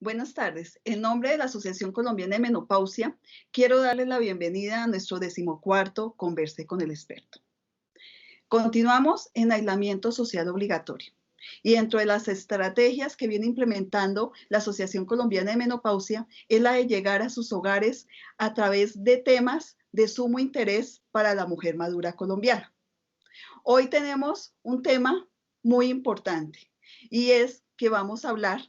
Buenas tardes. En nombre de la Asociación Colombiana de Menopausia, quiero darles la bienvenida a nuestro 14º Converse con el Experto. Continuamos en aislamiento social obligatorio. Y dentro de las estrategias que viene implementando la Asociación Colombiana de Menopausia es la de llegar a sus hogares a través de temas de sumo interés para la mujer madura colombiana. Hoy tenemos un tema muy importante y es que vamos a hablar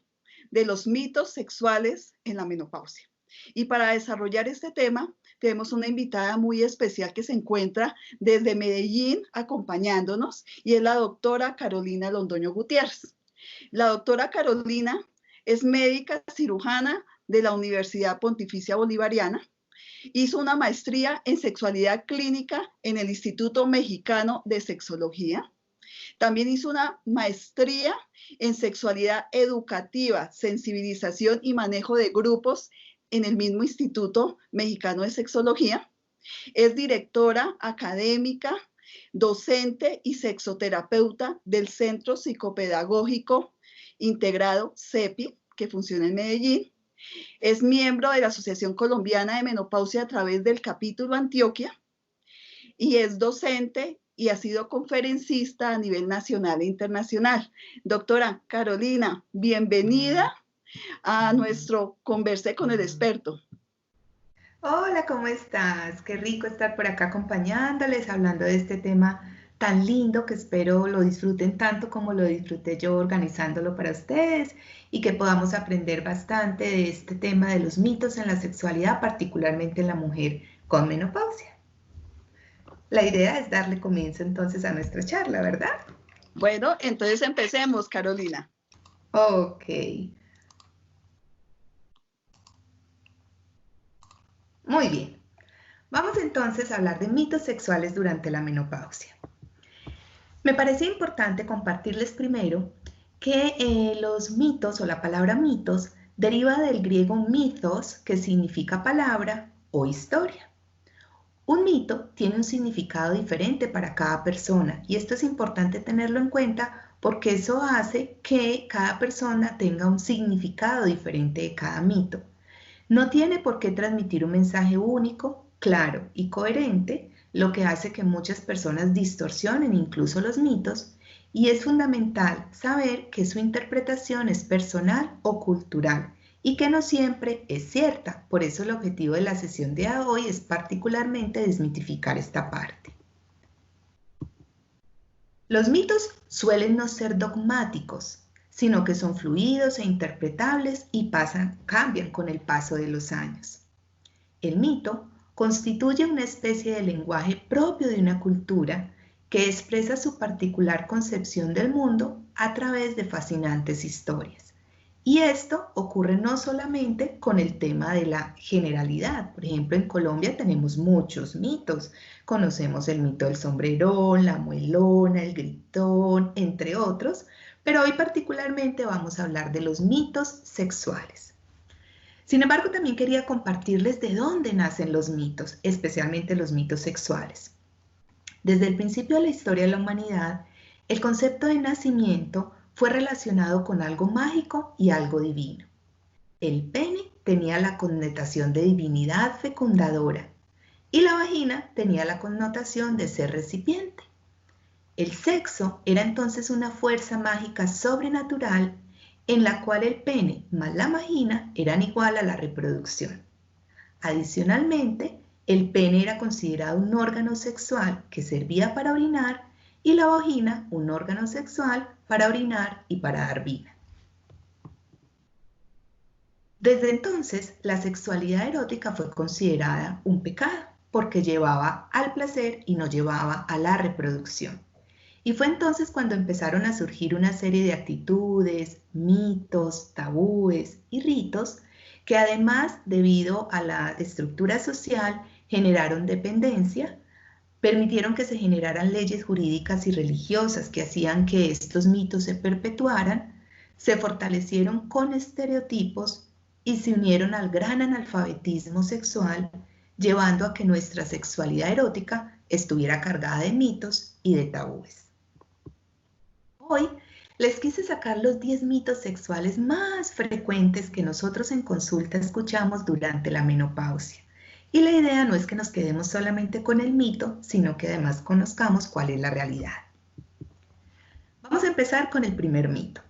de los mitos sexuales en la menopausia. Y para desarrollar este tema, tenemos una invitada muy especial que se encuentra desde Medellín acompañándonos y es la doctora Carolina Londoño Gutiérrez. La doctora Carolina es médica cirujana de la Universidad Pontificia Bolivariana. Hizo una maestría en sexualidad clínica en el Instituto Mexicano de Sexología. También hizo una maestría en sexualidad educativa, sensibilización y manejo de grupos en el mismo Instituto Mexicano de Sexología. Es directora académica, docente y sexoterapeuta del Centro Psicopedagógico Integrado CEPI, que funciona en Medellín. Es miembro de la Asociación Colombiana de Menopausia a través del capítulo Antioquia y es docente y ha sido conferencista a nivel nacional e internacional. Doctora Carolina, bienvenida a nuestro Converse con el Experto. Hola, ¿cómo estás? Qué rico estar por acá acompañándoles, hablando de este tema tan lindo que espero lo disfruten tanto como lo disfruté yo organizándolo para ustedes y que podamos aprender bastante de este tema de los mitos en la sexualidad, particularmente en la mujer con menopausia. La idea es darle comienzo entonces a nuestra charla, ¿verdad? Bueno, entonces empecemos, Carolina. Ok. Muy bien. Vamos entonces a hablar de mitos sexuales durante la menopausia. Me parece importante compartirles primero que los mitos o la palabra mitos deriva del griego mythos, que significa palabra o historia. Un mito tiene un significado diferente para cada persona y esto es importante tenerlo en cuenta porque eso hace que cada persona tenga un significado diferente de cada mito. No tiene por qué transmitir un mensaje único, claro y coherente, lo que hace que muchas personas distorsionen incluso los mitos, y es fundamental saber que su interpretación es personal o cultural y que no siempre es cierta. Por eso el objetivo de la sesión de hoy es particularmente desmitificar esta parte. Los mitos suelen no ser dogmáticos, sino que son fluidos e interpretables y cambian con el paso de los años. El mito constituye una especie de lenguaje propio de una cultura que expresa su particular concepción del mundo a través de fascinantes historias. Y esto ocurre no solamente con el tema de la generalidad. Por ejemplo, en Colombia tenemos muchos mitos. Conocemos el mito del sombrerón, la muelona, el gritón, entre otros, pero hoy particularmente vamos a hablar de los mitos sexuales. Sin embargo, también quería compartirles de dónde nacen los mitos, especialmente los mitos sexuales. Desde el principio de la historia de la humanidad, el concepto de nacimiento fue relacionado con algo mágico y algo divino. El pene tenía la connotación de divinidad fecundadora y la vagina tenía la connotación de ser recipiente. El sexo era entonces una fuerza mágica sobrenatural en la cual el pene más la vagina eran igual a la reproducción. Adicionalmente, el pene era considerado un órgano sexual que servía para orinar y la vagina un órgano sexual para orinar y para dar vida. Desde entonces, la sexualidad erótica fue considerada un pecado porque llevaba al placer y no llevaba a la reproducción. Y fue entonces cuando empezaron a surgir una serie de actitudes, mitos, tabúes y ritos que además, debido a la estructura social, generaron dependencia, permitieron que se generaran leyes jurídicas y religiosas que hacían que estos mitos se perpetuaran, se fortalecieron con estereotipos y se unieron al gran analfabetismo sexual, llevando a que nuestra sexualidad erótica estuviera cargada de mitos y de tabúes. Hoy, Les quise sacar los 10 mitos sexuales más frecuentes que nosotros en consulta escuchamos durante la menopausia. Y la idea no es que nos quedemos solamente con el mito, sino que además conozcamos cuál es la realidad. Vamos a empezar con el primer mito.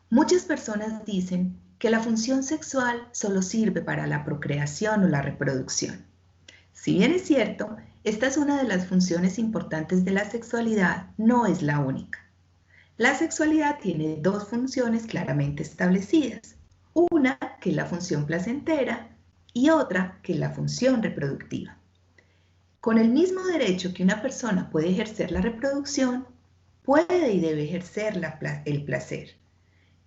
Muchas personas dicen que la función sexual solo sirve para la procreación o la reproducción. Si bien es cierto, esta es una de las funciones importantes de la sexualidad, no es la única. La sexualidad tiene dos funciones claramente establecidas. Una, que es la función placentera, y otra, que es la función reproductiva. Con el mismo derecho que una persona puede ejercer la reproducción, puede y debe ejercer el placer.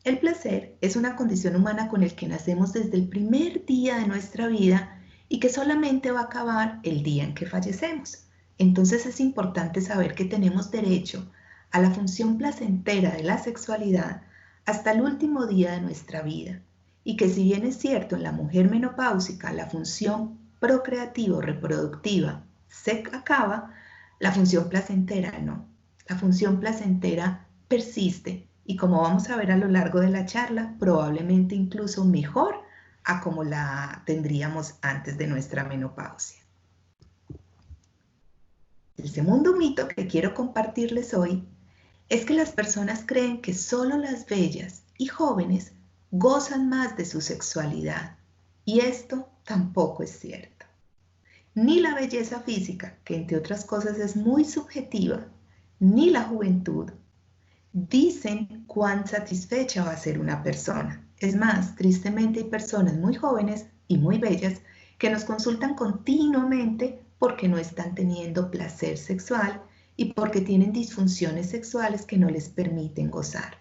El placer es una condición humana con la que nacemos desde el primer día de nuestra vida y que solamente va a acabar el día en que fallecemos. Entonces es importante saber que tenemos derecho a la función placentera de la sexualidad hasta el último día de nuestra vida, y que si bien es cierto en la mujer menopáusica la función procreativa o reproductiva se acaba, la función placentera no. La función placentera persiste y, como vamos a ver a lo largo de la charla, probablemente incluso mejor a como la tendríamos antes de nuestra menopausia. El segundo mito que quiero compartirles hoy es que las personas creen que solo las bellas y jóvenes gozan más de su sexualidad, y esto tampoco es cierto. Ni la belleza física, que entre otras cosas es muy subjetiva, ni la juventud dicen cuán satisfecha va a ser una persona. Es más, tristemente hay personas muy jóvenes y muy bellas que nos consultan continuamente porque no están teniendo placer sexual y porque tienen disfunciones sexuales que no les permiten gozar.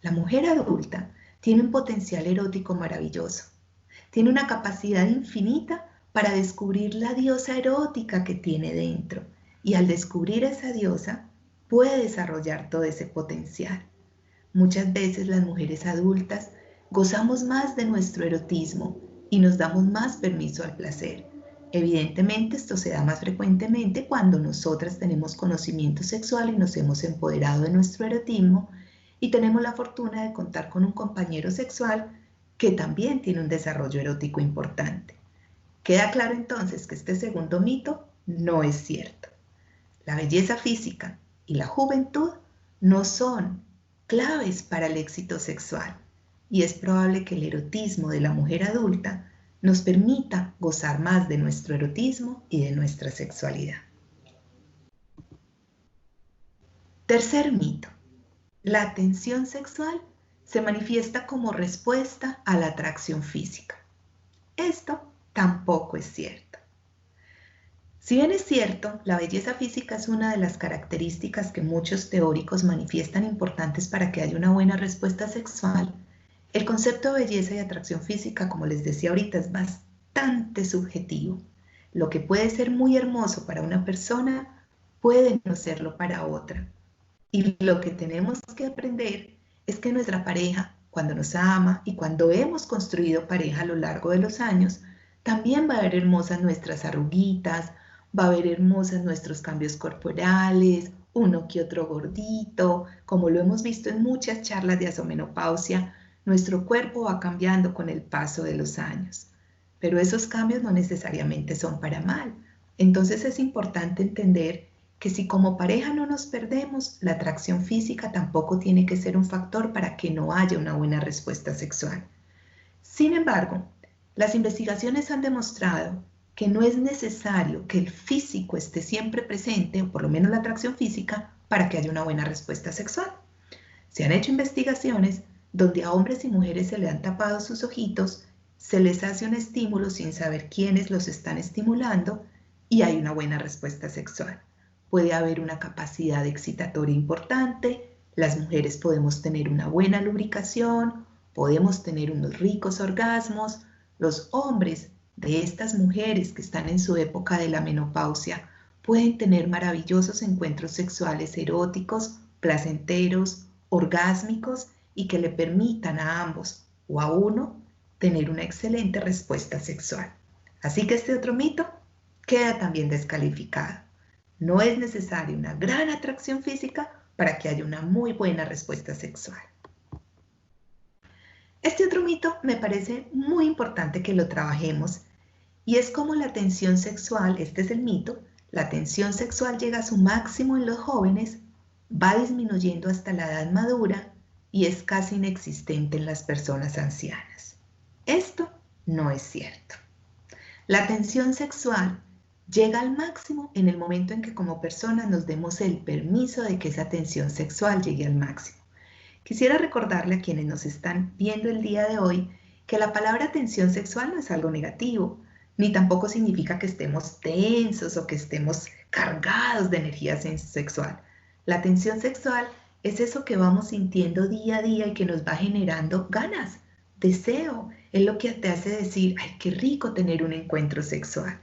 La mujer adulta tiene un potencial erótico maravilloso. Tiene una capacidad infinita para descubrir la diosa erótica que tiene dentro, y al descubrir esa diosa puede desarrollar todo ese potencial. Muchas veces las mujeres adultas gozamos más de nuestro erotismo y nos damos más permiso al placer. Evidentemente esto se da más frecuentemente cuando nosotras tenemos conocimiento sexual y nos hemos empoderado de nuestro erotismo y tenemos la fortuna de contar con un compañero sexual que también tiene un desarrollo erótico importante. Queda claro entonces que este segundo mito no es cierto. La belleza física y la juventud no son claves para el éxito sexual, y es probable que el erotismo de la mujer adulta nos permita gozar más de nuestro erotismo y de nuestra sexualidad. Tercer mito. La tensión sexual se manifiesta como respuesta a la atracción física. Esto tampoco es cierto. Si bien es cierto, la belleza física es una de las características que muchos teóricos manifiestan importantes para que haya una buena respuesta sexual, el concepto de belleza y atracción física, como les decía ahorita, es bastante subjetivo. Lo que puede ser muy hermoso para una persona puede no serlo para otra. Y lo que tenemos que aprender es que nuestra pareja, cuando nos ama y cuando hemos construido pareja a lo largo de los años, también va a ver hermosas nuestras arruguitas, va a ver hermosas nuestros cambios corporales, uno que otro gordito. Como lo hemos visto en muchas charlas de asomenopausia, nuestro cuerpo va cambiando con el paso de los años. Pero esos cambios no necesariamente son para mal. Entonces es importante entender que si como pareja no nos perdemos, la atracción física tampoco tiene que ser un factor para que no haya una buena respuesta sexual. Sin embargo, las investigaciones han demostrado que no es necesario que el físico esté siempre presente, o por lo menos la atracción física, para que haya una buena respuesta sexual. Se han hecho investigaciones donde a hombres y mujeres se les han tapado sus ojitos, se les hace un estímulo sin saber quiénes los están estimulando y hay una buena respuesta sexual. Puede haber una capacidad excitatoria importante, las mujeres podemos tener una buena lubricación, podemos tener unos ricos orgasmos. Los hombres de estas mujeres que están en su época de la menopausia pueden tener maravillosos encuentros sexuales eróticos, placenteros, orgásmicos y que le permitan a ambos o a uno tener una excelente respuesta sexual. Así que este otro mito queda también descalificado. No es necesaria una gran atracción física para que haya una muy buena respuesta sexual. Este otro mito me parece muy importante que lo trabajemos y es como la tensión sexual, este es el mito, la tensión sexual llega a su máximo en los jóvenes, va disminuyendo hasta la edad madura y es casi inexistente en las personas ancianas. Esto no es cierto. La tensión sexual llega al máximo en el momento en que como personas nos demos el permiso de que esa tensión sexual llegue al máximo. Quisiera recordarle a quienes nos están viendo el día de hoy que la palabra tensión sexual no es algo negativo, ni tampoco significa que estemos tensos o que estemos cargados de energía sexual. La tensión sexual es eso que vamos sintiendo día a día y que nos va generando ganas, deseo. Es lo que te hace decir, ay, qué rico tener un encuentro sexual.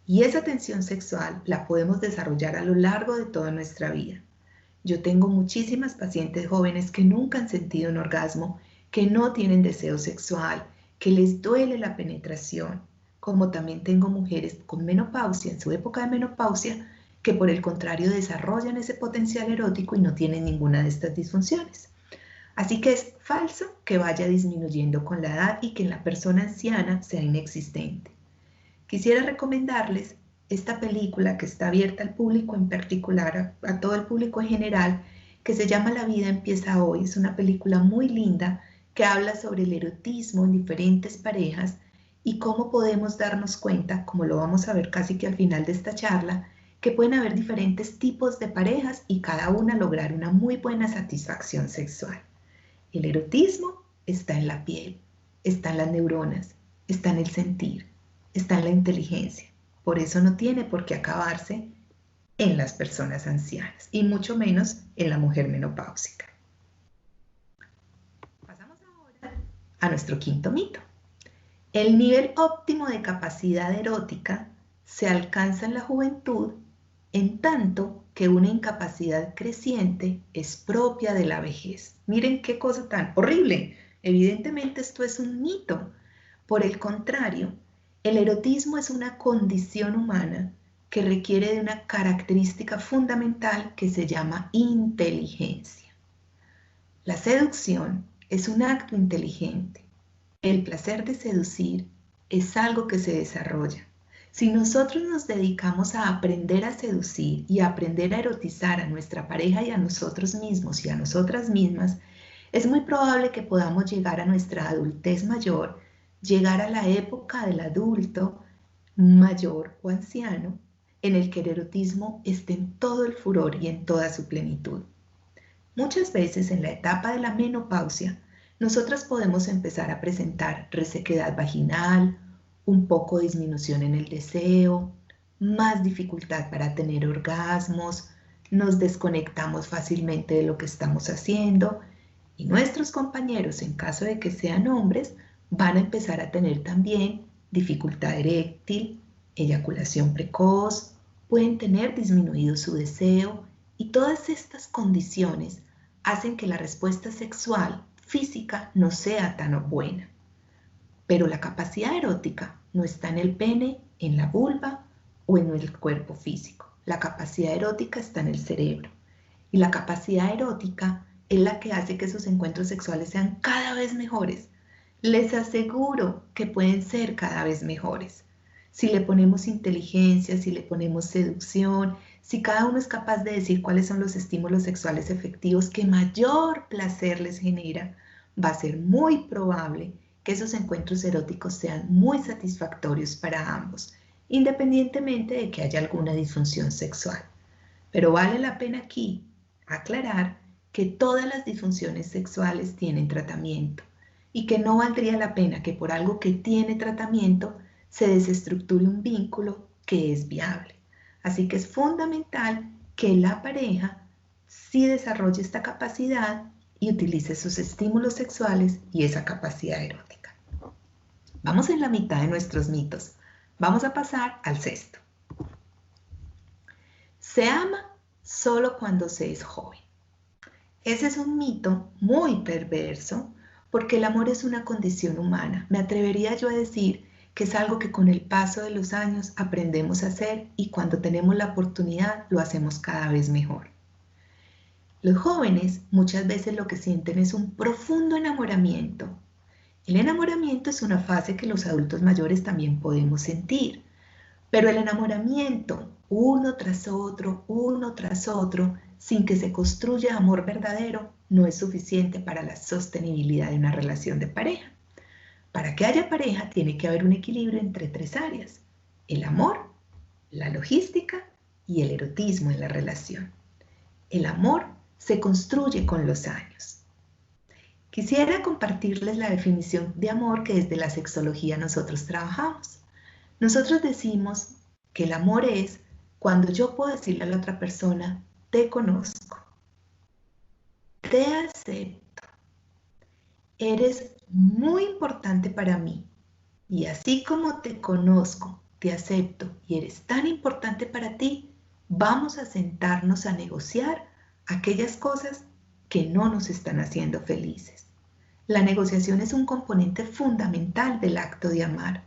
Y esa tensión sexual la podemos desarrollar a lo largo de toda nuestra vida. Yo tengo muchísimas pacientes jóvenes que nunca han sentido un orgasmo, que no tienen deseo sexual, que les duele la penetración, como también tengo mujeres con menopausia, en su época de menopausia, que por el contrario desarrollan ese potencial erótico y no tienen ninguna de estas disfunciones. Así que es falso que vaya disminuyendo con la edad y que en la persona anciana sea inexistente. Quisiera recomendarles esta película que está abierta al público en particular, a todo el público en general, que se llama La vida empieza hoy. Es una película muy linda que habla sobre el erotismo en diferentes parejas y cómo podemos darnos cuenta, como lo vamos a ver casi que al final de esta charla, que pueden haber diferentes tipos de parejas y cada una lograr una muy buena satisfacción sexual. El erotismo está en la piel, está en las neuronas, está en el sentir, está en la inteligencia. Por eso no tiene por qué acabarse en las personas ancianas y mucho menos en la mujer menopáusica. Pasamos ahora a nuestro quinto mito. El nivel óptimo de capacidad erótica se alcanza en la juventud, en tanto que una incapacidad creciente es propia de la vejez. Miren qué cosa tan horrible. Evidentemente esto es un mito. Por el contrario, el erotismo es una condición humana que requiere de una característica fundamental que se llama inteligencia. La seducción es un acto inteligente. El placer de seducir es algo que se desarrolla. Si nosotros nos dedicamos a aprender a seducir y a aprender a erotizar a nuestra pareja y a nosotros mismos y a nosotras mismas, es muy probable que podamos llegar a nuestra adultez mayor, llegar a la época del adulto mayor o anciano, en el que el erotismo esté en todo el furor y en toda su plenitud. Muchas veces en la etapa de la menopausia, nosotras podemos empezar a presentar resequedad vaginal, un poco de disminución en el deseo, más dificultad para tener orgasmos, nos desconectamos fácilmente de lo que estamos haciendo y nuestros compañeros, en caso de que sean hombres, van a empezar a tener también dificultad eréctil, eyaculación precoz, pueden tener disminuido su deseo y todas estas condiciones hacen que la respuesta sexual física no sea tan buena. Pero la capacidad erótica no está en el pene, en la vulva o en el cuerpo físico. La capacidad erótica está en el cerebro. Y la capacidad erótica es la que hace que sus encuentros sexuales sean cada vez mejores. Les aseguro que pueden ser cada vez mejores. Si le ponemos inteligencia, si le ponemos seducción, si cada uno es capaz de decir cuáles son los estímulos sexuales efectivos que mayor placer les genera, va a ser muy probable que esos encuentros eróticos sean muy satisfactorios para ambos, independientemente de que haya alguna disfunción sexual. Pero vale la pena aquí aclarar que todas las disfunciones sexuales tienen tratamiento y que no valdría la pena que por algo que tiene tratamiento se desestructure un vínculo que es viable. Así que es fundamental que la pareja sí desarrolle esta capacidad y utilice sus estímulos sexuales y esa capacidad erótica. Vamos en la mitad de nuestros mitos. Vamos a pasar al sexto. Se ama solo cuando se es joven. Ese es un mito muy perverso porque el amor es una condición humana. Me atrevería yo a decir que es algo que con el paso de los años aprendemos a hacer y cuando tenemos la oportunidad lo hacemos cada vez mejor. Los jóvenes muchas veces lo que sienten es un profundo enamoramiento. El enamoramiento es una fase que los adultos mayores también podemos sentir, pero el enamoramiento uno tras otro, sin que se construya amor verdadero, no es suficiente para la sostenibilidad de una relación de pareja. Para que haya pareja tiene que haber un equilibrio entre tres áreas: el amor, la logística y el erotismo en la relación. El amor se construye con los años. Quisiera compartirles la definición de amor que desde la sexología nosotros trabajamos. Nosotros decimos que el amor es cuando yo puedo decirle a la otra persona: te conozco, te acepto, eres muy importante para mí, y así como te conozco, te acepto y eres tan importante para ti, vamos a sentarnos a negociar aquellas cosas que no nos están haciendo felices. La negociación es un componente fundamental del acto de amar,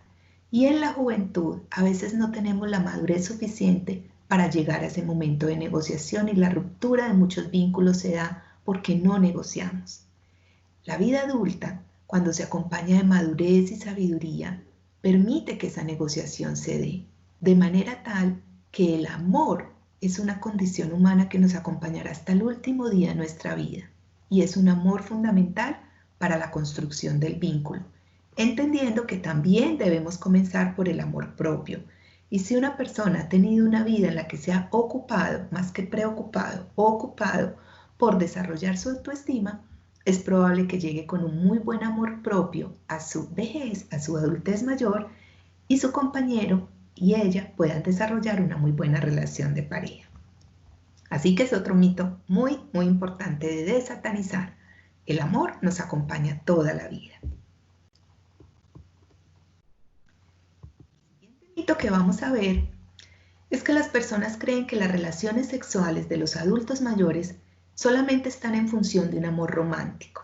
y en la juventud a veces no tenemos la madurez suficiente para llegar a ese momento de negociación, y la ruptura de muchos vínculos se da porque no negociamos. La vida adulta, cuando se acompaña de madurez y sabiduría, permite que esa negociación se dé, de manera tal que el amor es una condición humana que nos acompañará hasta el último día de nuestra vida, y es un amor fundamental para la construcción del vínculo, entendiendo que también debemos comenzar por el amor propio. Y si una persona ha tenido una vida en la que se ha ocupado, más que preocupado, ocupado por desarrollar su autoestima, es probable que llegue con un muy buen amor propio a su vejez, a su adultez mayor, y su compañero y ella puedan desarrollar una muy buena relación de pareja. Así que es otro mito muy, muy importante de desatanizar. El amor nos acompaña toda la vida. El siguiente mito que vamos a ver es que las personas creen que las relaciones sexuales de los adultos mayores solamente están en función de un amor romántico.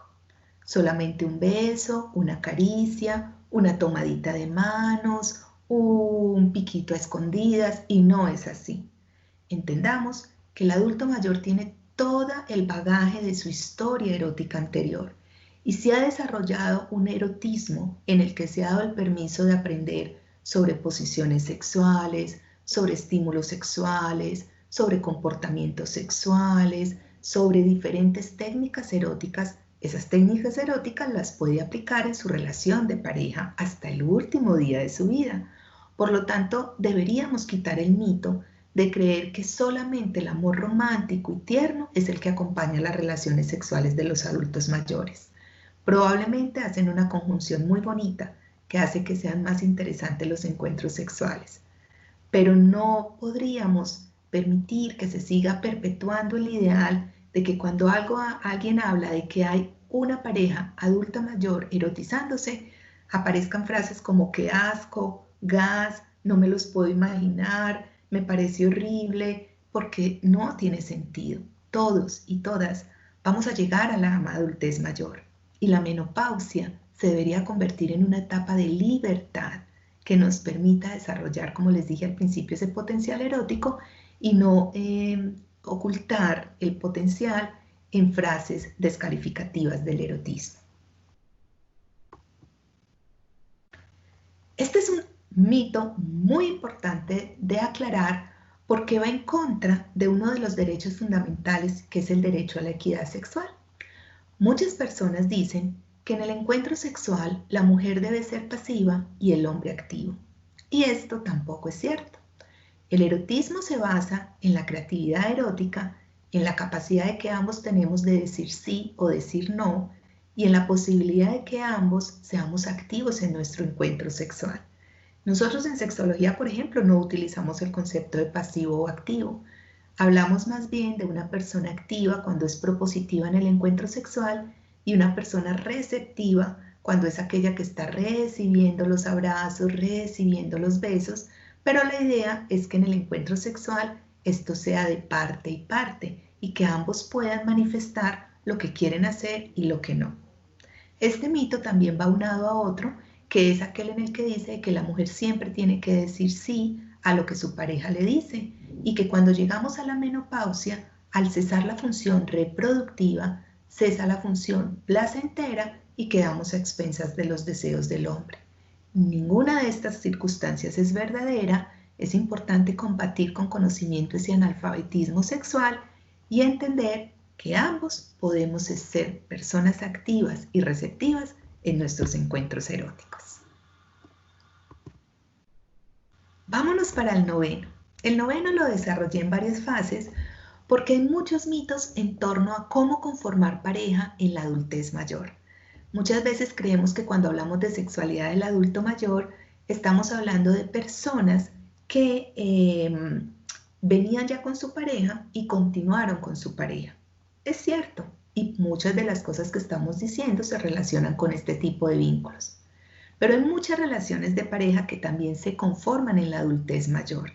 Solamente un beso, una caricia, una tomadita de manos, un piquito a escondidas, y no es así. Entendamos que el adulto mayor tiene todo el bagaje de su historia erótica anterior y se ha desarrollado un erotismo en el que se ha dado el permiso de aprender sobre posiciones sexuales, sobre estímulos sexuales, sobre comportamientos sexuales, sobre diferentes técnicas eróticas. Esas técnicas eróticas las puede aplicar en su relación de pareja hasta el último día de su vida. Por lo tanto, deberíamos quitar el mito de creer que solamente el amor romántico y tierno es el que acompaña las relaciones sexuales de los adultos mayores. Probablemente hacen una conjunción muy bonita que hace que sean más interesantes los encuentros sexuales. Pero no podríamos permitir que se siga perpetuando el ideal de que cuando alguien habla de que hay una pareja adulta mayor erotizándose, aparezcan frases como qué asco, gas, no me los puedo imaginar, me parece horrible, porque no tiene sentido. Todos y todas vamos a llegar a la adultez mayor, y la menopausia se debería convertir en una etapa de libertad que nos permita desarrollar, como les dije al principio, ese potencial erótico y no ocultar el potencial en frases descalificativas del erotismo. Este es un mito muy importante de aclarar porque va en contra de uno de los derechos fundamentales, que es el derecho a la equidad sexual. Muchas personas dicen que en el encuentro sexual la mujer debe ser pasiva y el hombre activo. Y esto tampoco es cierto. El erotismo se basa en la creatividad erótica, en la capacidad de que ambos tenemos de decir sí o decir no, y en la posibilidad de que ambos seamos activos en nuestro encuentro sexual. Nosotros en sexología, por ejemplo, no utilizamos el concepto de pasivo o activo. Hablamos más bien de una persona activa cuando es propositiva en el encuentro sexual y una persona receptiva cuando es aquella que está recibiendo los abrazos, recibiendo los besos, pero la idea es que en el encuentro sexual esto sea de parte y parte y que ambos puedan manifestar lo que quieren hacer y lo que no. Este mito también va unado a otro, que es aquel en el que dice que la mujer siempre tiene que decir sí a lo que su pareja le dice y que cuando llegamos a la menopausia Al cesar la función reproductiva, cesa la función placentera y quedamos a expensas de los deseos del hombre. Ninguna de estas circunstancias es verdadera. Es importante combatir con conocimiento ese analfabetismo sexual y entender que ambos podemos ser personas activas y receptivas en nuestros encuentros eróticos. Vámonos para el noveno. El noveno lo desarrollé en varias fases porque hay muchos mitos en torno a cómo conformar pareja en la adultez mayor. Muchas veces creemos que cuando hablamos de sexualidad del adulto mayor, estamos hablando de personas que venían ya con su pareja y continuaron con su pareja. Es cierto, y muchas de las cosas que estamos diciendo se relacionan con este tipo de vínculos. Pero hay muchas relaciones de pareja que también se conforman en la adultez mayor.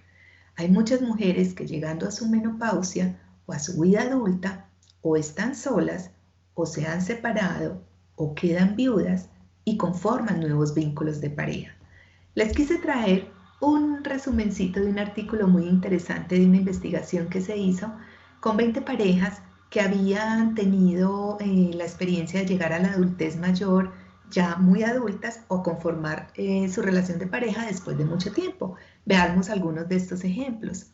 Hay muchas mujeres que llegando a su menopausia o a su vida adulta, o están solas, o se han separado, o quedan viudas y conforman nuevos vínculos de pareja. Les quise traer un resumencito de un artículo muy interesante de una investigación que se hizo con 20 parejas que habían tenido la experiencia de llegar a la adultez mayor ya muy adultas o conformar su relación de pareja después de mucho tiempo. Veamos algunos de estos ejemplos.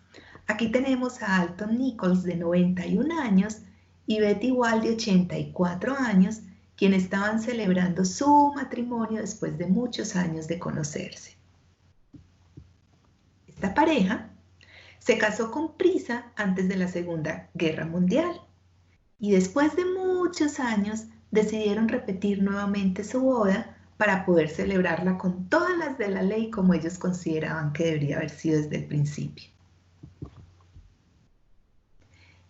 Aquí tenemos a Alton Nichols de 91 años y Betty Wall de 84 años, quienes estaban celebrando su matrimonio después de muchos años de conocerse. Esta pareja se casó con prisa antes de la Segunda Guerra Mundial y después de muchos años decidieron repetir nuevamente su boda para poder celebrarla con todas las de la ley como ellos consideraban que debería haber sido desde el principio.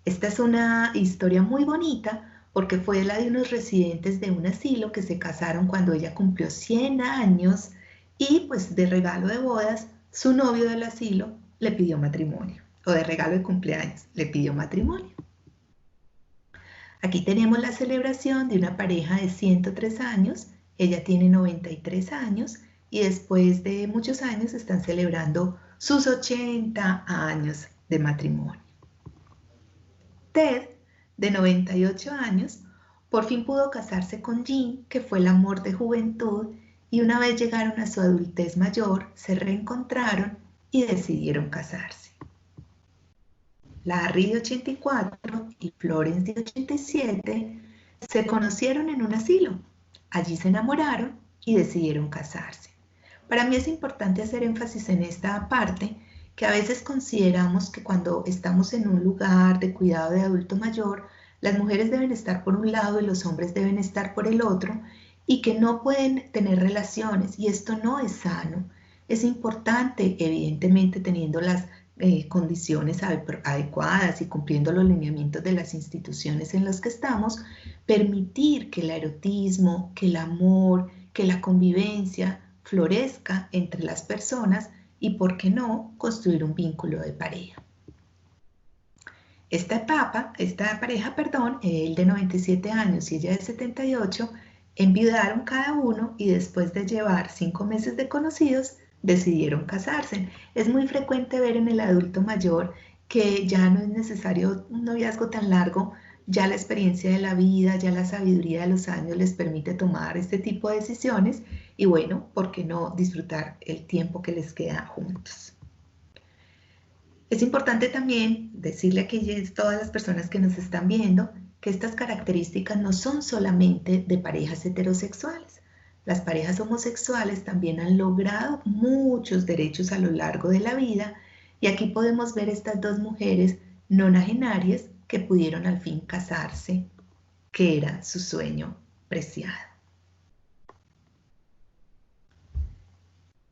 Esta es una historia muy bonita porque fue la de unos residentes de un asilo que se casaron cuando ella cumplió 100 años y pues de regalo de bodas su novio del asilo le pidió matrimonio, o de regalo de cumpleaños le pidió matrimonio. Aquí tenemos la celebración de una pareja de 103 años, ella tiene 93 años y después de muchos años están celebrando sus 80 años de matrimonio. Ted, de 98 años, por fin pudo casarse con Jean, que fue el amor de juventud, y una vez llegaron a su adultez mayor, se reencontraron y decidieron casarse. Larry, de 84, y Florence, de 87, se conocieron en un asilo. Allí se enamoraron y decidieron casarse. Para mí es importante hacer énfasis en esta parte, que a veces consideramos que cuando estamos en un lugar de cuidado de adulto mayor, las mujeres deben estar por un lado y los hombres deben estar por el otro, y que no pueden tener relaciones, y esto no es sano. Es importante, evidentemente, teniendo las condiciones adecuadas y cumpliendo los lineamientos de las instituciones en las que estamos, permitir que el erotismo, que el amor, que la convivencia florezca entre las personas y, ¿por qué no?, construir un vínculo de pareja. Esta pareja, él de 97 años y ella de 78, enviudaron cada uno y después de llevar 5 meses de conocidos, decidieron casarse. Es muy frecuente ver en el adulto mayor que ya no es necesario un noviazgo tan largo, ya la experiencia de la vida, ya la sabiduría de los años les permite tomar este tipo de decisiones y bueno, ¿por qué no disfrutar el tiempo que les queda juntos? Es importante también decirle a todas las personas que nos están viendo que estas características no son solamente de parejas heterosexuales. Las parejas homosexuales también han logrado muchos derechos a lo largo de la vida y aquí podemos ver estas dos mujeres nonagenarias que pudieron al fin casarse, que era su sueño preciado.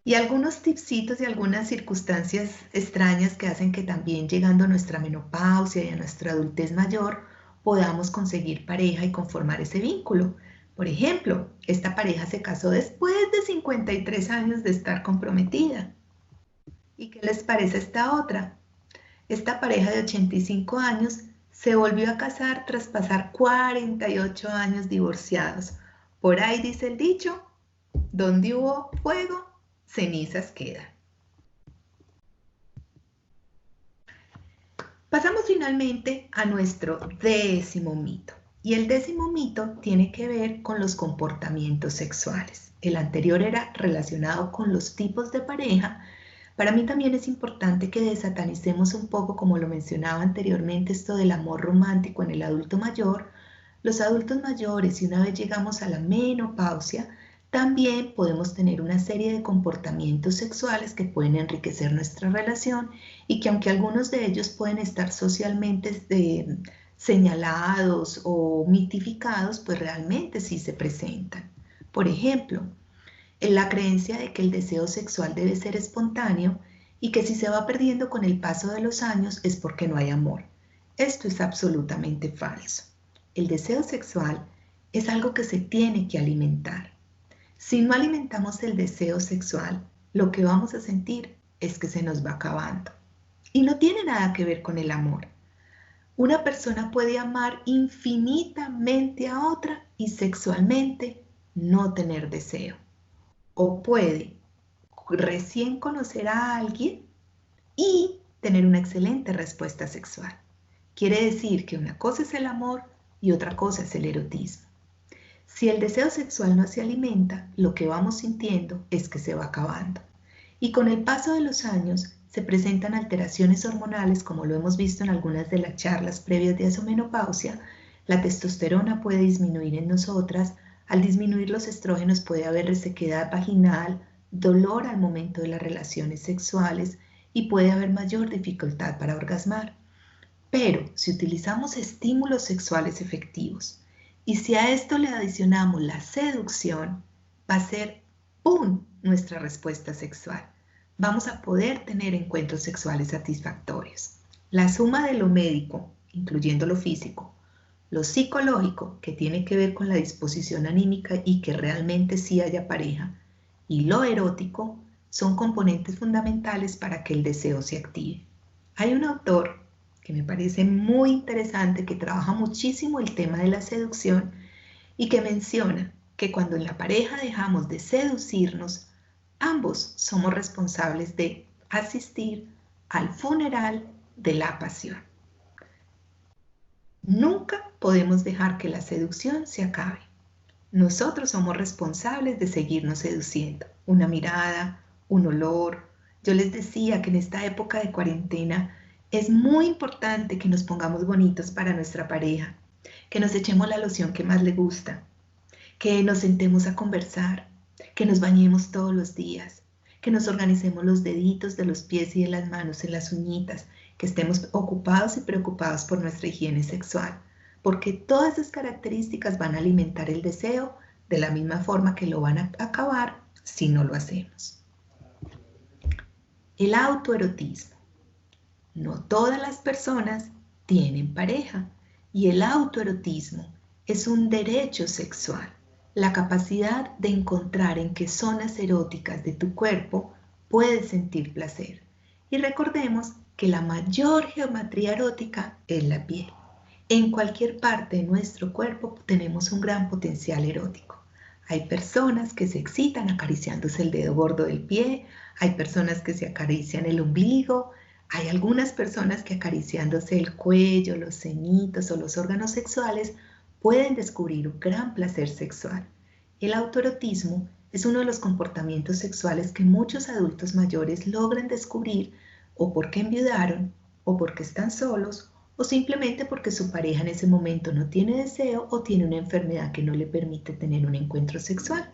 Y algunos tipsitos y algunas circunstancias extrañas que hacen que también llegando a nuestra menopausia y a nuestra adultez mayor podamos conseguir pareja y conformar ese vínculo. Por ejemplo, esta pareja se casó después de 53 años de estar comprometida. ¿Y qué les parece esta otra? Esta pareja de 85 años se volvió a casar tras pasar 48 años divorciados. Por ahí dice el dicho, donde hubo fuego, cenizas quedan. Pasamos finalmente a nuestro 10º mito. Y el 10º mito tiene que ver con los comportamientos sexuales. El anterior era relacionado con los tipos de pareja. Para mí también es importante que desatanicemos un poco, como lo mencionaba anteriormente, esto del amor romántico en el adulto mayor. Los adultos mayores, y una vez llegamos a la menopausia, también podemos tener una serie de comportamientos sexuales que pueden enriquecer nuestra relación y que aunque algunos de ellos pueden estar socialmente señalados o mitificados, pues realmente sí se presentan. Por ejemplo, en la creencia de que el deseo sexual debe ser espontáneo y que si se va perdiendo con el paso de los años es porque no hay amor. Esto es absolutamente falso. El deseo sexual es algo que se tiene que alimentar. Si no alimentamos el deseo sexual, lo que vamos a sentir es que se nos va acabando. Y no tiene nada que ver con el amor. Una persona puede amar infinitamente a otra y sexualmente no tener deseo. O puede recién conocer a alguien y tener una excelente respuesta sexual. Quiere decir que una cosa es el amor y otra cosa es el erotismo. Si el deseo sexual no se alimenta, lo que vamos sintiendo es que se va acabando. Y con el paso de los años se presentan alteraciones hormonales, como lo hemos visto en algunas de las charlas previas de menopausia. La testosterona puede disminuir en nosotras. Al disminuir los estrógenos puede haber resequedad vaginal, dolor al momento de las relaciones sexuales y puede haber mayor dificultad para orgasmar. Pero si utilizamos estímulos sexuales efectivos, y si a esto le adicionamos la seducción, va a ser ¡pum!, nuestra respuesta sexual. Vamos a poder tener encuentros sexuales satisfactorios. La suma de lo médico, incluyendo lo físico, lo psicológico, que tiene que ver con la disposición anímica y que realmente sí haya pareja, y lo erótico, son componentes fundamentales para que el deseo se active. Hay un autor que me parece muy interesante, que trabaja muchísimo el tema de la seducción y que menciona que cuando en la pareja dejamos de seducirnos, ambos somos responsables de asistir al funeral de la pasión. Nunca podemos dejar que la seducción se acabe. Nosotros somos responsables de seguirnos seduciendo. Una mirada, un olor. Yo les decía que en esta época de cuarentena es muy importante que nos pongamos bonitos para nuestra pareja, que nos echemos la loción que más le gusta, que nos sentemos a conversar, que nos bañemos todos los días, que nos organicemos los deditos de los pies y de las manos en las uñitas, que estemos ocupados y preocupados por nuestra higiene sexual, porque todas esas características van a alimentar el deseo de la misma forma que lo van a acabar si no lo hacemos. El autoerotismo. No todas las personas tienen pareja y el autoerotismo es un derecho sexual, la capacidad de encontrar en qué zonas eróticas de tu cuerpo puedes sentir placer. Y recordemos que la mayor geometría erótica es la piel. En cualquier parte de nuestro cuerpo tenemos un gran potencial erótico. Hay personas que se excitan acariciándose el dedo gordo del pie, hay personas que se acarician el ombligo, hay algunas personas que acariciándose el cuello, los senitos o los órganos sexuales pueden descubrir un gran placer sexual. El autoerotismo es uno de los comportamientos sexuales que muchos adultos mayores logran descubrir o porque enviudaron, o porque están solos, o simplemente porque su pareja en ese momento no tiene deseo o tiene una enfermedad que no le permite tener un encuentro sexual.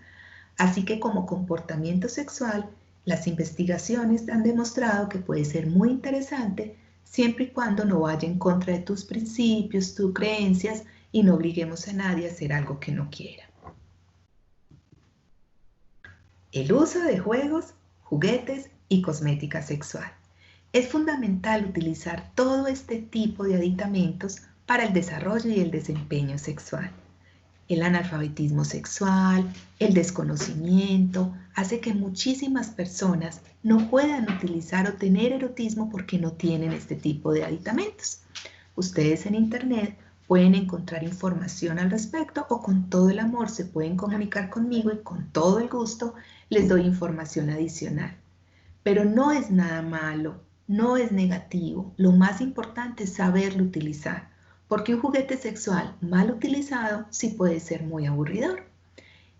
Así que como comportamiento sexual, las investigaciones han demostrado que puede ser muy interesante siempre y cuando no vaya en contra de tus principios, tus creencias y no obliguemos a nadie a hacer algo que no quiera. El uso de juegos, juguetes y cosmética sexual. Es fundamental utilizar todo este tipo de aditamentos para el desarrollo y el desempeño sexual. El analfabetismo sexual, el desconocimiento, hace que muchísimas personas no puedan utilizar o tener erotismo porque no tienen este tipo de aditamentos. Ustedes en internet pueden encontrar información al respecto o con todo el amor se pueden comunicar conmigo y con todo el gusto les doy información adicional. Pero no es nada malo no es negativo. Lo más importante es saberlo utilizar, porque un juguete sexual mal utilizado sí puede ser muy aburridor.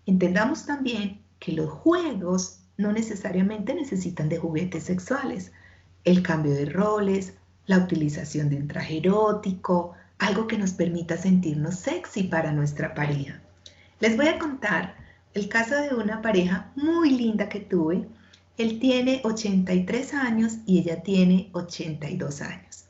Entendamos también que los juegos no necesariamente necesitan de juguetes sexuales. El cambio de roles, la utilización de un traje erótico, algo que nos permita sentirnos sexy para nuestra pareja. Les voy a contar el caso de una pareja muy linda que tuve. Él tiene 83 años y ella tiene 82 años.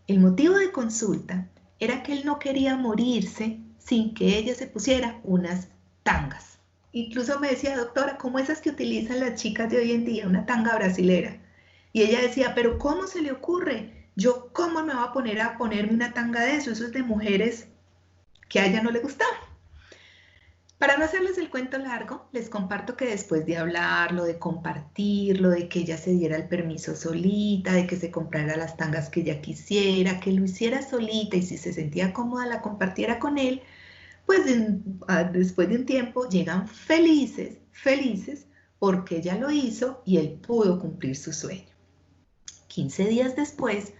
El motivo de consulta era que él no quería morirse sin que ella se pusiera unas tangas. Incluso me decía, doctora, ¿cómo esas que utilizan las chicas de hoy en día? Una tanga brasilera. Y ella decía, pero ¿cómo se le ocurre? Yo, ¿cómo me voy a ponerme una tanga de eso? Eso es de mujeres que a ella no le gustaba. Para no hacerles el cuento largo, les comparto que después de hablarlo, de compartirlo, de que ella se diera el permiso solita, de que se comprara las tangas que ella quisiera, que lo hiciera solita y si se sentía cómoda la compartiera con él, pues después de un tiempo llegan felices, felices, porque ella lo hizo y él pudo cumplir su sueño. 15 días después,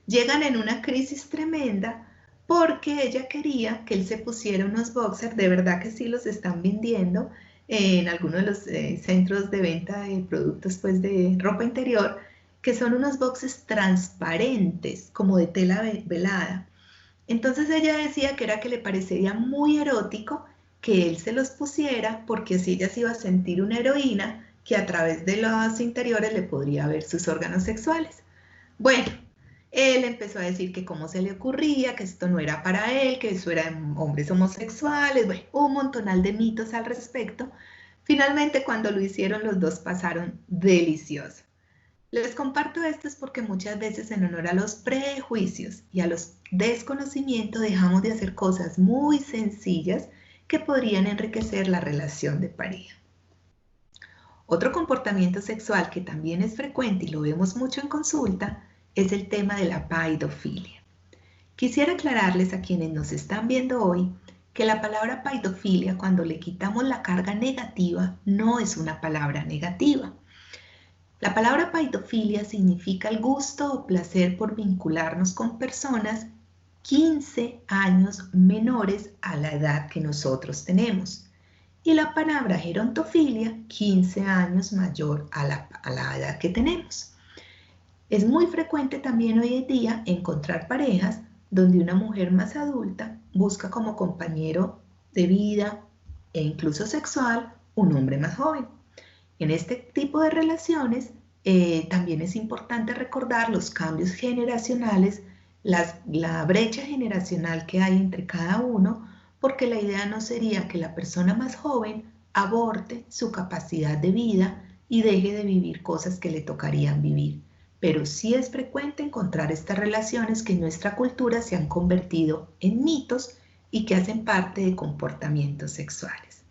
llegan en una crisis tremenda porque ella quería que él se pusiera unos boxers, de verdad que sí los están vendiendo en algunos de los centros de venta de productos pues, de ropa interior, que son unos boxers transparentes, como de tela velada. Entonces ella decía que era que le parecería muy erótico que él se los pusiera porque así ella se iba a sentir una heroína que a través de los interiores le podría ver sus órganos sexuales. Bueno, él empezó a decir que cómo se le ocurría, que esto no era para él, que eso era hombres homosexuales, bueno, un montonal de mitos al respecto. Finalmente, cuando lo hicieron, los dos pasaron delicioso. Les comparto esto es porque muchas veces en honor a los prejuicios y a los desconocimientos dejamos de hacer cosas muy sencillas que podrían enriquecer la relación de pareja. Otro comportamiento sexual que también es frecuente y lo vemos mucho en consulta es el tema de la paidofilia. Quisiera aclararles a quienes nos están viendo hoy que la palabra paidofilia, cuando le quitamos la carga negativa, no es una palabra negativa. La palabra paidofilia significa el gusto o placer por vincularnos con personas 15 años menores a la edad que nosotros tenemos. Y la palabra gerontofilia, 15 años mayor a la edad que tenemos. Es muy frecuente también hoy en día encontrar parejas donde una mujer más adulta busca como compañero de vida e incluso sexual un hombre más joven. En este tipo de relaciones también es importante recordar los cambios generacionales, la brecha generacional que hay entre cada uno, porque la idea no sería que la persona más joven aborte su capacidad de vida y deje de vivir cosas que le tocarían vivir. Pero sí es frecuente encontrar estas relaciones que en nuestra cultura se han convertido en mitos y que hacen parte de comportamientos sexuales.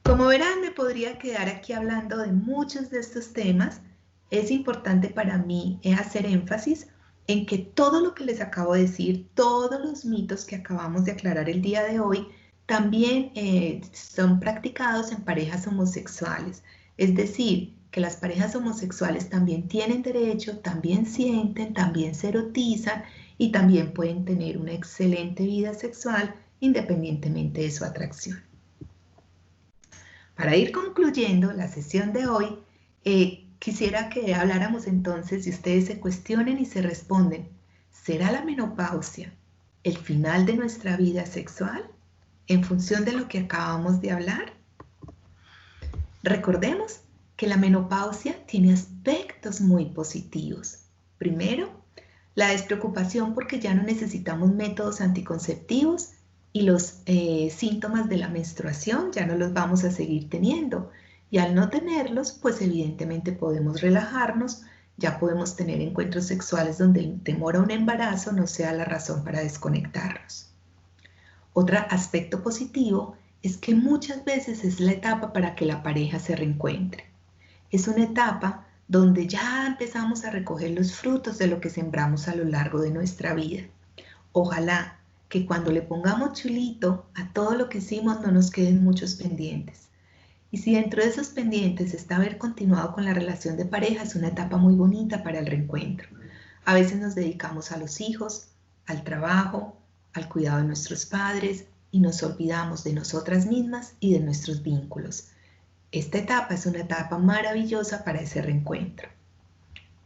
Como verán, me podría quedar aquí hablando de muchos de estos temas. Es importante para mí hacer énfasis en que todo lo que les acabo de decir, todos los mitos que acabamos de aclarar el día de hoy, también son practicados en parejas homosexuales. Es decir, que las parejas homosexuales también tienen derecho, también sienten, también se erotizan y también pueden tener una excelente vida sexual independientemente de su atracción. Para ir concluyendo la sesión de hoy, quisiera que habláramos entonces y ustedes se cuestionen y se responden, ¿será la menopausia el final de nuestra vida sexual en función de lo que acabamos de hablar? Recordemos que la menopausia tiene aspectos muy positivos. Primero, la despreocupación porque ya no necesitamos métodos anticonceptivos y los síntomas de la menstruación ya no los vamos a seguir teniendo. Y al no tenerlos, pues evidentemente podemos relajarnos, ya podemos tener encuentros sexuales donde el temor a un embarazo no sea la razón para desconectarnos. Otro aspecto positivo es que muchas veces es la etapa para que la pareja se reencuentre. Es una etapa donde ya empezamos a recoger los frutos de lo que sembramos a lo largo de nuestra vida. Ojalá que cuando le pongamos chulito a todo lo que hicimos no nos queden muchos pendientes. Y si dentro de esos pendientes está haber continuado con la relación de pareja, es una etapa muy bonita para el reencuentro. A veces nos dedicamos a los hijos, al trabajo, al cuidado de nuestros padres y nos olvidamos de nosotras mismas y de nuestros vínculos. Esta etapa es una etapa maravillosa para ese reencuentro.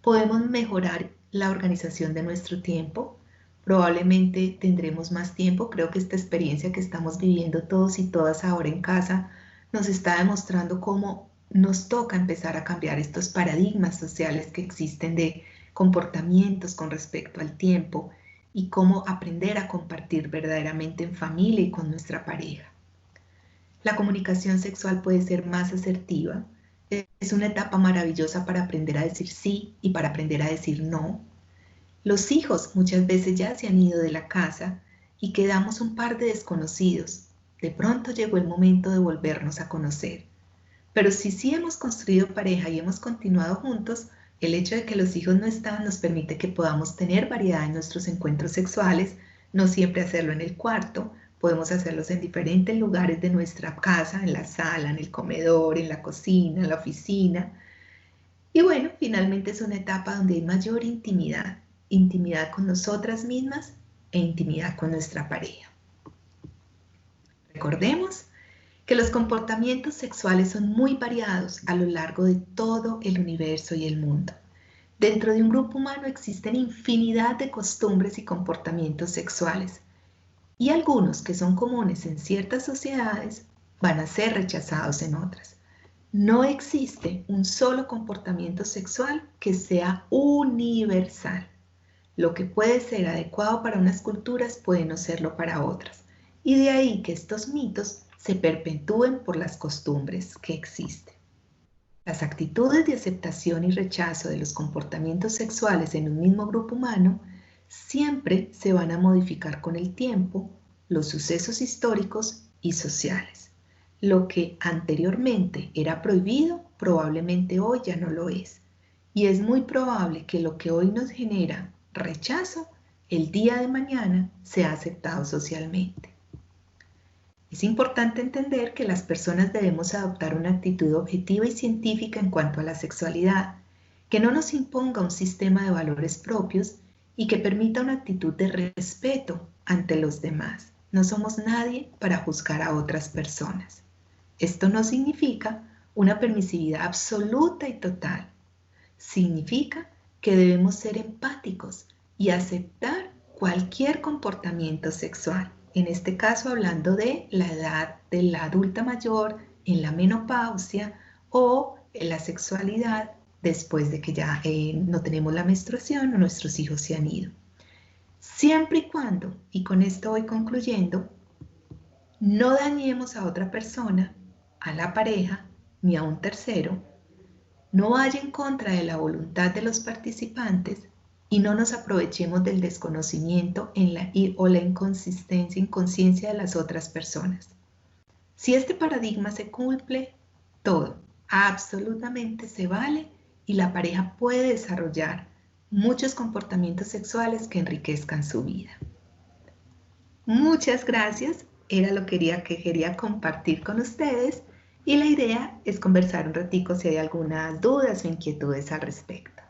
Podemos mejorar la organización de nuestro tiempo. Probablemente tendremos más tiempo. Creo que esta experiencia que estamos viviendo todos y todas ahora en casa nos está demostrando cómo nos toca empezar a cambiar estos paradigmas sociales que existen de comportamientos con respecto al tiempo y cómo aprender a compartir verdaderamente en familia y con nuestra pareja. La comunicación sexual puede ser más asertiva. Es una etapa maravillosa para aprender a decir sí y para aprender a decir no. Los hijos muchas veces ya se han ido de la casa y quedamos un par de desconocidos. De pronto llegó el momento de volvernos a conocer. Pero si sí hemos construido pareja y hemos continuado juntos, el hecho de que los hijos no están nos permite que podamos tener variedad en nuestros encuentros sexuales, no siempre hacerlo en el cuarto, podemos hacerlos en diferentes lugares de nuestra casa, en la sala, en el comedor, en la cocina, en la oficina. Y bueno, finalmente es una etapa donde hay mayor intimidad, intimidad con nosotras mismas e intimidad con nuestra pareja. Recordemos que los comportamientos sexuales son muy variados a lo largo de todo el universo y el mundo. Dentro de un grupo humano existen infinidad de costumbres y comportamientos sexuales, y algunos que son comunes en ciertas sociedades van a ser rechazados en otras. No existe un solo comportamiento sexual que sea universal. Lo que puede ser adecuado para unas culturas puede no serlo para otras. Y de ahí que estos mitos se perpetúen por las costumbres que existen. Las actitudes de aceptación y rechazo de los comportamientos sexuales en un mismo grupo humano siempre se van a modificar con el tiempo, los sucesos históricos y sociales. Lo que anteriormente era prohibido, probablemente hoy ya no lo es. Y es muy probable que lo que hoy nos genera rechazo, el día de mañana sea aceptado socialmente. Es importante entender que las personas debemos adoptar una actitud objetiva y científica en cuanto a la sexualidad, que no nos imponga un sistema de valores propios y que permita una actitud de respeto ante los demás. No somos nadie para juzgar a otras personas. Esto no significa una permisividad absoluta y total. Significa que debemos ser empáticos y aceptar cualquier comportamiento sexual. En este caso hablando de la edad de la adulta mayor, en la menopausia o en la sexualidad después de que ya no tenemos la menstruación o nuestros hijos se han ido. Siempre y cuando, y con esto voy concluyendo, no dañemos a otra persona, a la pareja ni a un tercero, no vaya en contra de la voluntad de los participantes y no nos aprovechemos del desconocimiento o la inconsciencia de las otras personas. Si este paradigma se cumple, todo, absolutamente se vale y la pareja puede desarrollar muchos comportamientos sexuales que enriquezcan su vida. Muchas gracias, era lo que quería compartir con ustedes y la idea es conversar un ratico si hay algunas dudas o inquietudes al respecto.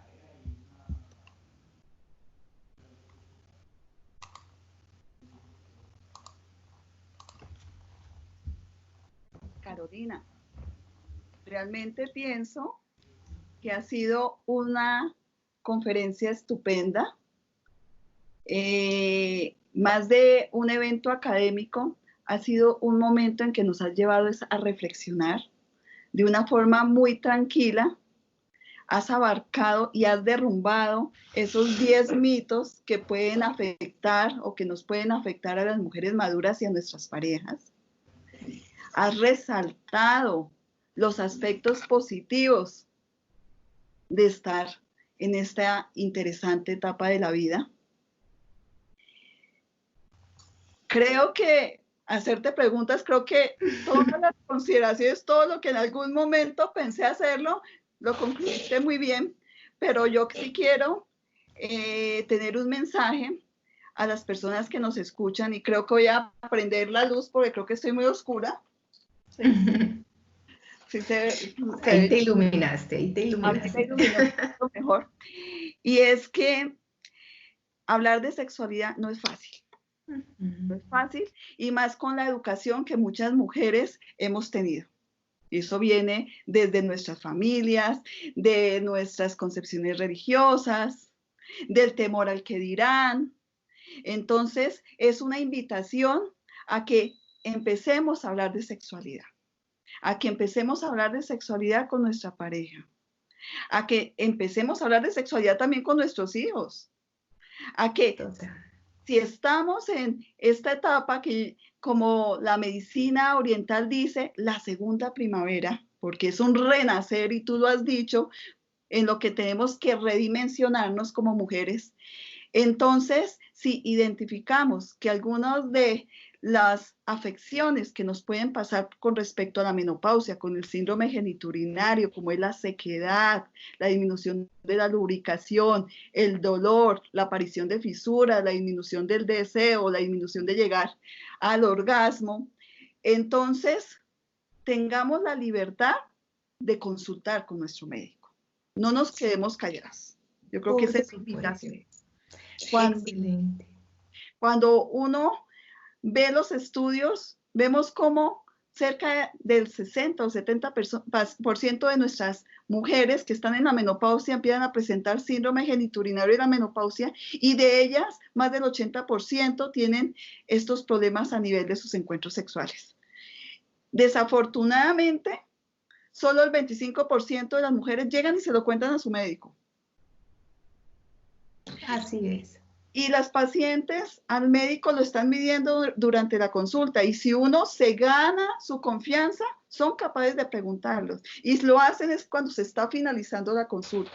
Carolina, realmente pienso que ha sido una conferencia estupenda, más de un evento académico, ha sido un momento en que nos has llevado a reflexionar de una forma muy tranquila. Has abarcado y has derrumbado esos 10 mitos que pueden afectar o que nos pueden afectar a las mujeres maduras y a nuestras parejas. Has resaltado los aspectos positivos de estar en esta interesante etapa de la vida. Creo que hacerte preguntas, creo que todas las consideraciones, todo lo que en algún momento pensé hacerlo, lo concluiste muy bien, pero yo sí quiero tener un mensaje a las personas que nos escuchan y creo que voy a prender la luz porque creo que estoy muy oscura. ¿Sí? Sí, Ahí te iluminaste, ahí te a mí me iluminaste. iluminó mucho mejor. Y es que hablar de sexualidad no es fácil. No es fácil, y más con la educación que muchas mujeres hemos tenido. Y eso viene desde nuestras familias, de nuestras concepciones religiosas, del temor al que dirán. Entonces, es una invitación a que empecemos a hablar de sexualidad, a que empecemos a hablar de sexualidad con nuestra pareja, a que empecemos a hablar de sexualidad también con nuestros hijos, a que Total. si estamos en esta etapa que, como la medicina oriental dice, la segunda primavera, porque es un renacer y tú lo has dicho, en lo que tenemos que redimensionarnos como mujeres. Entonces, si identificamos que algunas de las afecciones que nos pueden pasar con respecto a la menopausia, con el síndrome genitourinario, como es la sequedad, la disminución de la lubricación, el dolor, la aparición de fisuras, la disminución del deseo, la disminución de llegar al orgasmo, entonces tengamos la libertad de consultar con nuestro médico. No nos quedemos calladas. Yo creo que Por esa es la supuesto. invitación. Excelente. Cuando uno ve los estudios, vemos cómo cerca del 60 o 70% de nuestras mujeres que están en la menopausia empiezan a presentar síndrome genitourinario de la menopausia, y de ellas más del 80% tienen estos problemas a nivel de sus encuentros sexuales. Desafortunadamente, solo el 25% de las mujeres llegan y se lo cuentan a su médico. Así es. Y las pacientes al médico lo están midiendo durante la consulta, y si uno se gana su confianza, son capaces de preguntarlos, y lo hacen es cuando se está finalizando la consulta.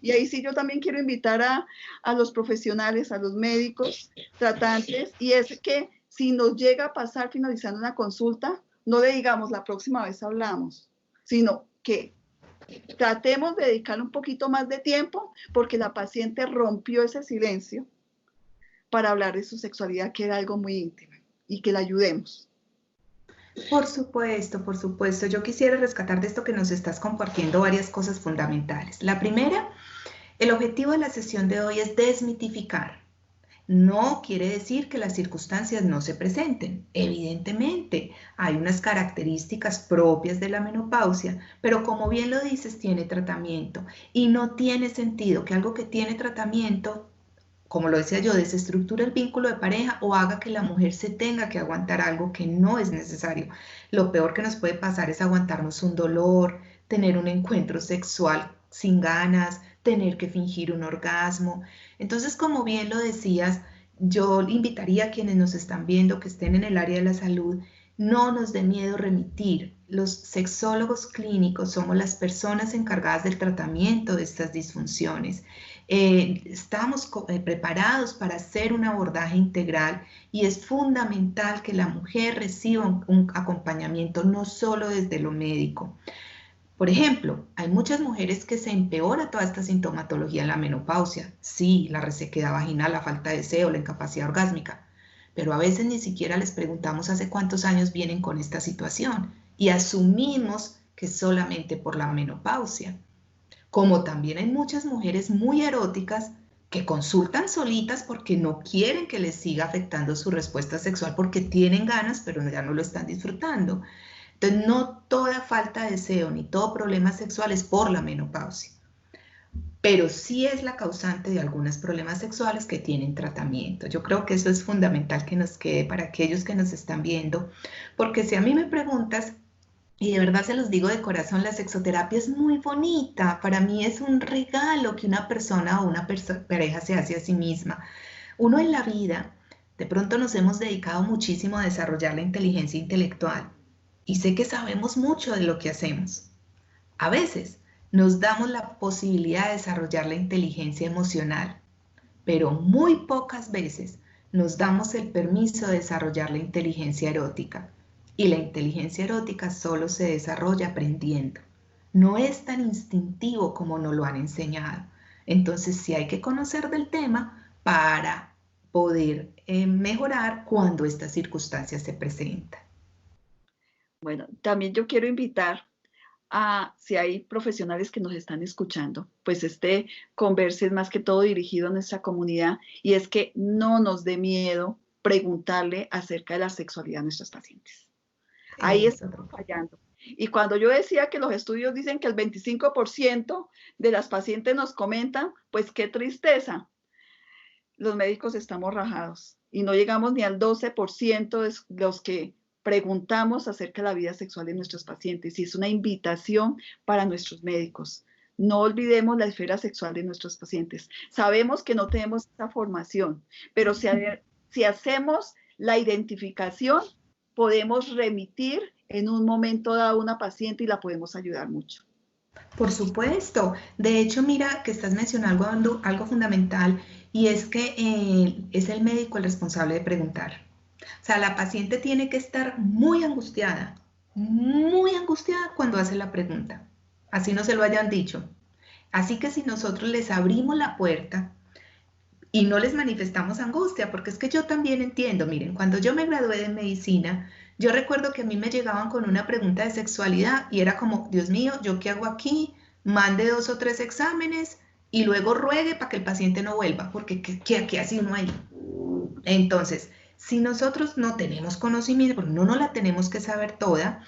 Y ahí sí yo también quiero invitar a los profesionales, a los médicos tratantes, y es que si nos llega a pasar finalizando una consulta, no le digamos la próxima vez hablamos, sino que tratemos de dedicarle un poquito más de tiempo, porque la paciente rompió ese silencio para hablar de su sexualidad, que era algo muy íntimo, y que la ayudemos. Por supuesto, por supuesto. Yo quisiera rescatar de esto que nos estás compartiendo varias cosas fundamentales. La primera, el objetivo de la sesión de hoy es desmitificar. No quiere decir que las circunstancias no se presenten. Evidentemente, hay unas características propias de la menopausia, pero como bien lo dices, tiene tratamiento, y no tiene sentido que algo que tiene tratamiento, como lo decía yo, desestructure el vínculo de pareja o haga que la mujer se tenga que aguantar algo que no es necesario. Lo peor que nos puede pasar es aguantarnos un dolor, tener un encuentro sexual sin ganas, tener que fingir un orgasmo. Entonces, como bien lo decías, yo invitaría a quienes nos están viendo, que estén en el área de la salud, no nos dé miedo remitir. Los sexólogos clínicos somos las personas encargadas del tratamiento de estas disfunciones. Estamos preparados para hacer un abordaje integral, y es fundamental que la mujer reciba un acompañamiento no solo desde lo médico. Por ejemplo, hay muchas mujeres que se empeora toda esta sintomatología en la menopausia. Sí, la resequedad vaginal, la falta de deseo, la incapacidad orgásmica, pero a veces ni siquiera les preguntamos hace cuántos años vienen con esta situación, y asumimos que solamente por la menopausia. Como también hay muchas mujeres muy eróticas que consultan solitas porque no quieren que les siga afectando su respuesta sexual, porque tienen ganas, pero ya no lo están disfrutando. Entonces, no toda falta de deseo ni todo problema sexual es por la menopausia, pero sí es la causante de algunos problemas sexuales que tienen tratamiento. Yo creo que eso es fundamental que nos quede para aquellos que nos están viendo, porque si a mí me preguntas, y de verdad se los digo de corazón, la sexoterapia es muy bonita. Para mí es un regalo que una persona o una pareja se hace a sí misma. Uno en la vida, de pronto nos hemos dedicado muchísimo a desarrollar la inteligencia intelectual, y sé que sabemos mucho de lo que hacemos. A veces nos damos la posibilidad de desarrollar la inteligencia emocional, pero muy pocas veces nos damos el permiso de desarrollar la inteligencia erótica. Y la inteligencia erótica solo se desarrolla aprendiendo. No es tan instintivo como nos lo han enseñado. Entonces sí hay que conocer del tema para poder mejorar cuando estas circunstancias se presentan. Bueno, también yo quiero invitar si hay profesionales que nos están escuchando, pues este converse es más que todo dirigido a nuestra comunidad, y es que no nos dé miedo preguntarle acerca de la sexualidad a nuestros pacientes. Ahí Eso. estamos fallando. Y cuando yo decía que los estudios dicen que el 25% de las pacientes nos comentan, pues qué tristeza. Los médicos estamos rajados y no llegamos ni al 12% de los que preguntamos acerca de la vida sexual de nuestros pacientes, y es una invitación para nuestros médicos. No olvidemos la esfera sexual de nuestros pacientes. Sabemos que no tenemos esa formación, pero si hacemos la identificación, podemos remitir en un momento dado a una paciente y la podemos ayudar mucho. Por supuesto. De hecho, mira que estás mencionando algo fundamental, y es que es el médico el responsable de preguntar. O sea, la paciente tiene que estar muy angustiada cuando hace la pregunta. Así no se lo hayan dicho. Así que si nosotros les abrimos la puerta y no les manifestamos angustia, porque es que yo también entiendo, miren, cuando yo me gradué de medicina, yo recuerdo que a mí me llegaban con una pregunta de sexualidad y era como, Dios mío, ¿yo qué hago aquí? Mande 2 o 3 exámenes y luego ruegue para que el paciente no vuelva, porque ¿qué hace uno ahí? Entonces, si nosotros no tenemos conocimiento, porque no nos la tenemos que saber toda,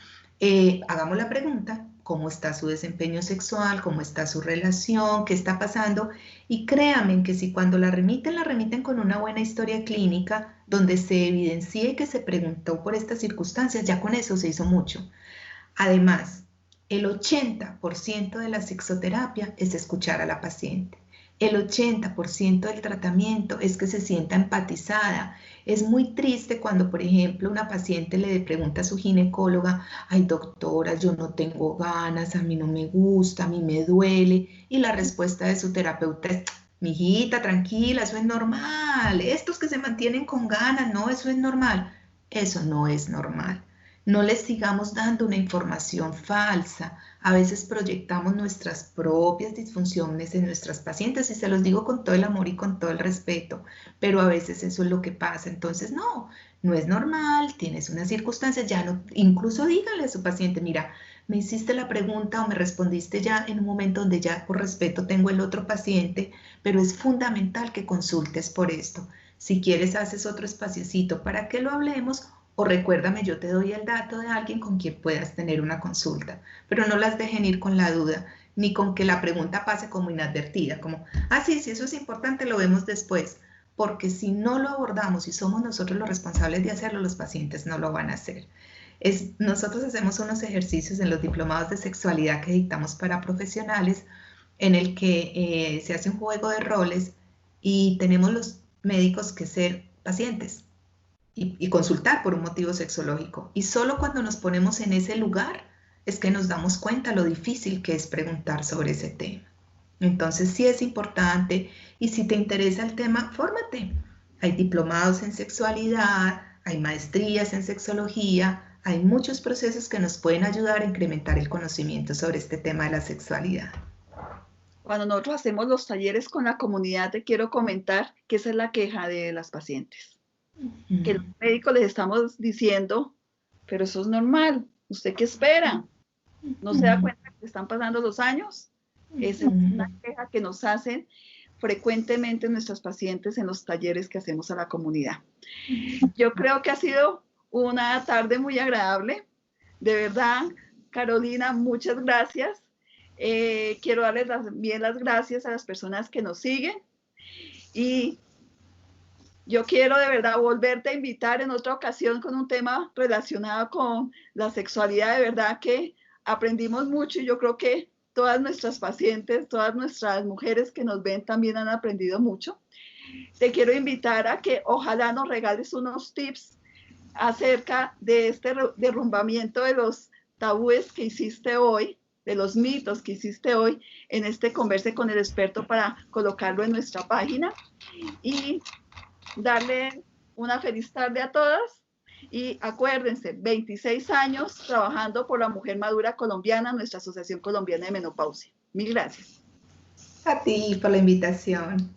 hagamos la pregunta: ¿cómo está su desempeño sexual? ¿Cómo está su relación? ¿Qué está pasando? Y créanme que si cuando la remiten con una buena historia clínica, donde se evidencie que se preguntó por estas circunstancias, ya con eso se hizo mucho. Además, el 80% de la sexoterapia es escuchar a la paciente. El 80% del tratamiento es que se sienta empatizada. Es muy triste cuando, por ejemplo, una paciente le pregunta a su ginecóloga: ay, doctora, yo no tengo ganas, a mí no me gusta, a mí me duele. Y la respuesta de su terapeuta es: mijita, tranquila, eso es normal. Estos que se mantienen con ganas, no, eso es normal. Eso no es normal. No les sigamos dando una información falsa. A veces proyectamos nuestras propias disfunciones en nuestras pacientes, y se los digo con todo el amor y con todo el respeto, pero a veces eso es lo que pasa. Entonces, no es normal, tienes unas circunstancias, ya no, incluso díganle a su paciente: mira, me hiciste la pregunta o me respondiste ya en un momento donde ya por respeto tengo el otro paciente, pero es fundamental que consultes por esto. Si quieres, haces otro espaciocito para que lo hablemos, o recuérdame, yo te doy el dato de alguien con quien puedas tener una consulta, pero no las dejen ir con la duda, ni con que la pregunta pase como inadvertida, como, sí, eso es importante, lo vemos después, porque si no lo abordamos y somos nosotros los responsables de hacerlo, los pacientes no lo van a hacer. Nosotros hacemos unos ejercicios en los diplomados de sexualidad que dictamos para profesionales, en el que se hace un juego de roles y tenemos los médicos que ser pacientes y consultar por un motivo sexológico. Y solo cuando nos ponemos en ese lugar es que nos damos cuenta lo difícil que es preguntar sobre ese tema. Entonces sí es importante, y si te interesa el tema, fórmate. Hay diplomados en sexualidad, hay maestrías en sexología, hay muchos procesos que nos pueden ayudar a incrementar el conocimiento sobre este tema de la sexualidad. Cuando nosotros hacemos los talleres con la comunidad, te quiero comentar que esa es la queja de las pacientes. Que los médicos les estamos diciendo, pero eso es normal, ¿usted qué espera? ¿No se da cuenta que están pasando los años? Esa es una queja que nos hacen frecuentemente nuestros pacientes en los talleres que hacemos a la comunidad. Yo creo que ha sido una tarde muy agradable. De verdad, Carolina, muchas gracias. Quiero darles bien las gracias a las personas que nos siguen, y yo quiero de verdad volverte a invitar en otra ocasión con un tema relacionado con la sexualidad. De verdad que aprendimos mucho, y yo creo que todas nuestras pacientes, todas nuestras mujeres que nos ven también han aprendido mucho. Te quiero invitar a que ojalá nos regales unos tips acerca de este derrumbamiento de los tabúes que hiciste hoy, de los mitos que hiciste hoy en este Converse con el Experto, para colocarlo en nuestra página. Y darle una feliz tarde a todas, y acuérdense, 26 años trabajando por la mujer madura colombiana, nuestra Asociación Colombiana de Menopausia. Mil gracias. A ti por la invitación.